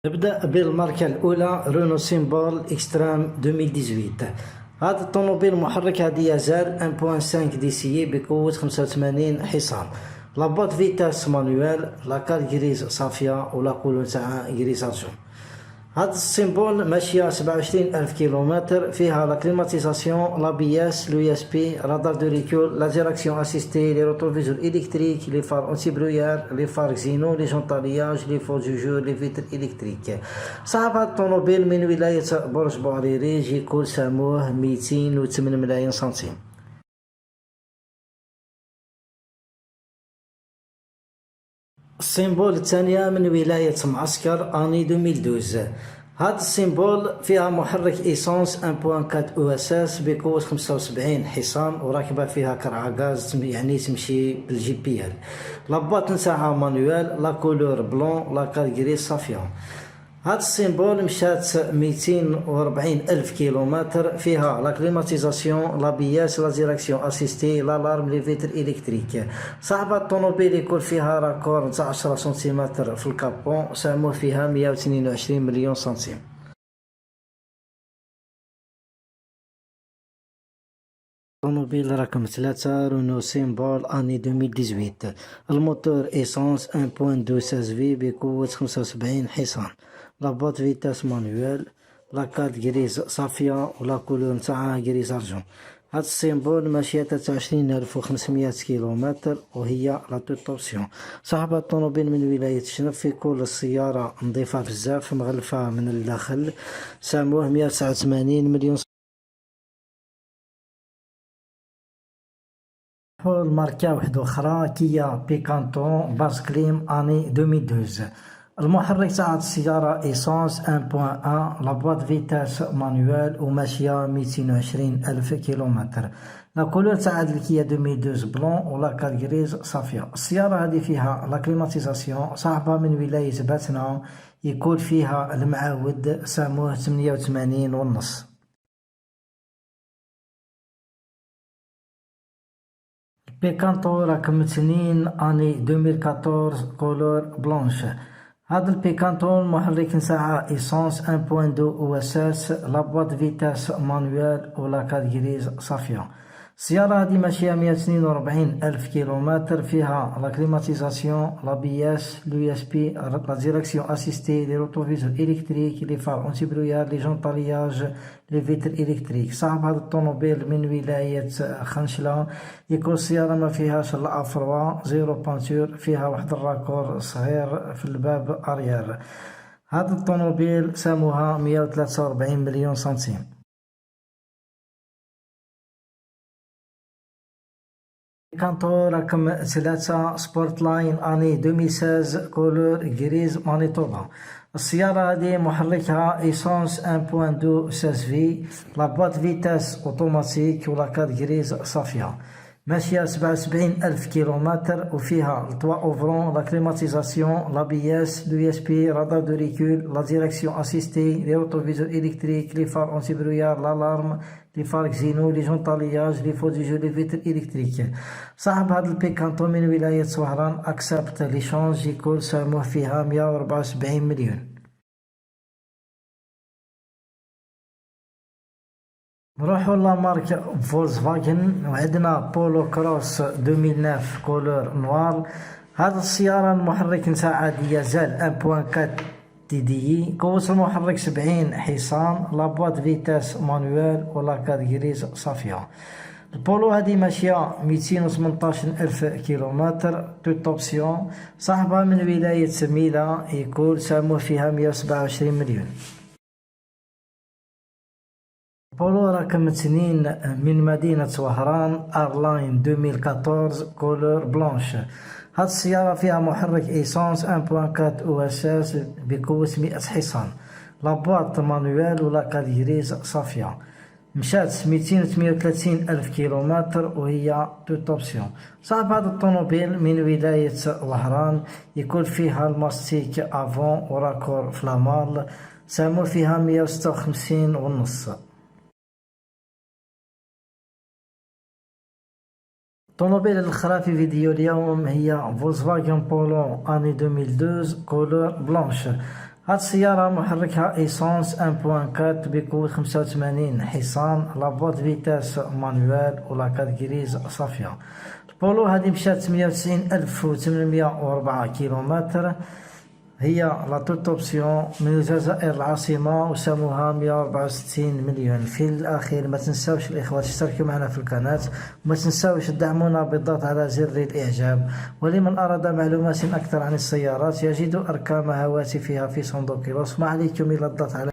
نبدأ بالماركة الأولى رونو سيمبول إكسترام 2018. هذا الطوموبيل محرك ديازل 1.5 دي سي بقوة 85 حصان، لابوت فيتاس مانويل، لاكار جريز صافية ولا كولون تاعها جريز ارجون. هاد السيمبول ماشية 27,000 كيلومتر، فيها لا كليماتيزاسيون، لابياس، لو اس بي، رادار دو ريكول، لا ديراكسيون اسيستي، لي روتروفيزور الكتريك، لي فار اونتي برويار، لي فار كزينو، لي جونطالياج، لي فو جوجور، لي فيتر الكتريك. صاحب هاد الطوموبيل من ولاية برج بوعريري، جيكول ساموه 208 ملايين سنتيم. السيمبول الثانية من ولاية معسكر اني 2012. هاد السيمبول فيها محرك ايسونس 1.4 او اس اس بقوة 75 حصان، وراكبة فيها كرعة غاز يعني تمشي بالجي بي ال. لاباط نتاعها مانويل، لا كولور بلون، لا كالغري صافيون. هاد السيمبول مشات 240 ألف كيلومتر، فيها لا كليماتيزاسيون، لابياس، لا ديراكسيون اسيستي، لالارم، لي فيتر الكتريك. صاحب الطوموبيل يكون فيها راكور نتاع 10 سنتيمتر في الكابون، ساموه فيها 122 مليون سنتيم. طوموبيل رقم 3 رونو سيمبول اني 2018. الموتور ايسونس 1.2 16 في بقوة 75 حصان، لابوط فيتاس مانويل، لاكاد غريز صافية ولا كولور نتاعها غريز ارجون. هاد السيمبول ماشية 23,500 كيلومتر، وهي لا توت اوبسيون. صاحب الطوموبيل من ولاية شنف، في كل السيارة نظيفة بزاف مغلفة من الداخل، ساموه 189 مليون. الماركة واحدة أخرى كيا بيكانتو باس كليم اني 2012. المحرك تاع السيارة ايسونس 1.1، لابواط فيتاس مانويل، وماشية 220 ألف كيلومتر. لا كولور تاع هاد الكيا 2012 بلون ولا كالغريز صافية. السيارة هادي فيها لا كليماتيزاسيون، صاحبها من ولاية باتنا، يكون فيها المعاود، ساموه 88 ونص. بيكانتو رقم 2 اني 2014 كولور بلونش. هاد البيكانتو المحرك نتاعها ايسونس 1.2 او اس اس، لابواط فيتاس مانويل ولا كالغريز صافية. السيارة هادي ماشية 142 ألف كيلومتر، فيها لا كليماتيزاسيون، لابياس، لو اس بي، لا ديراكسيون اسيستي، لي روتروفيزور الكتريك، لي فار اونتي برويار، لي جونطالياج، لي فيتر الكتريك. صاحب هاد الطوموبيل من ولاية خنشلة، يكون السيارة ما فيهاش الافروا، زيرو بانتور، فيها واحد الراكور صغير في الباب اريير. هاد الطوموبيل ساموها 143 مليون سنتيم. كانتو رقم 3 سبورت لاين اني 2016 كولور غريز مانيتوبا. السيارة هذه محركها ايسونس 1.2 16 في، لاباط فيتاس اوتوماتيك ولا كاد غريز صافية. ماشية 77 ألف كيلومتر، وفيها التوا اوفرون، لا كليماتيزاسيون، لابياس، لو اس بي، رادار دو ريكول، لا ديراكسيون اسيستي، لي روتروفيزور الكتريك، لي فار اونتي برويار، لالارم، لي فار كزينو، لي جونطالياج، لي فو ديجو، لي فيتر الكتريك. صاحب هاد البيكانتو من ولاية سوهران، اكسبت ليشونج، يكون ساموه فيها 174 مليون. نروحو لمارك فولكسفاجن، وعندنا بولو كروس 2009 كولور نوار. هاد السيارة المحرك نتاعها ديازل 1.4 دي دي، قوة المحرك 70 حصان، لابواط فيتاس مانويل ولا كادغريز صافية. البولو هادي ماشية 218 ألف كيلومتر توت اوبسيون. صاحبها من ولاية ميلا، يكون ساموه فيها 127 مليون. بولو رقم 2 من مدينة وهران ارلاين 2014 كولور بلانش. هاد السيارة فيها محرك ايسونس 1.4 او اس اس بقوة 100 حصان، لابواط مانويل ولا كاليريز صافية. مشات 238 ألف كيلومتر، وهي توت اوبسيون. صاحب هاد الطوموبيل من ولاية وهران، يكون فيها الماستيك افون وراكور فلامال، سامو فيها 156 ونص. الطوموبيل الأخرى في فيديو اليوم هي فولكسفاغن بولو اني 2012 كولور بلانش. هاد السيارة محركها ايسونس 1.4 بقوة 85 حصان، لابوط فيتاس مانوال ولاكاد جريز صافية. البولو هادي مشات 98,804 كيلومتر، هي لا توت اوبسيون من الجزائر العاصمة، وساموها 164 مليون. في الأخير ما تنساوش الإخوة تشتركوا معنا في القناة، وما تنساوش تدعمونا بالضغط على زر الإعجاب. ولمن أراد معلومات أكثر عن السيارات يجد أرقام هواتفها في صندوق الوصف. ما عليكم إلا الضغط على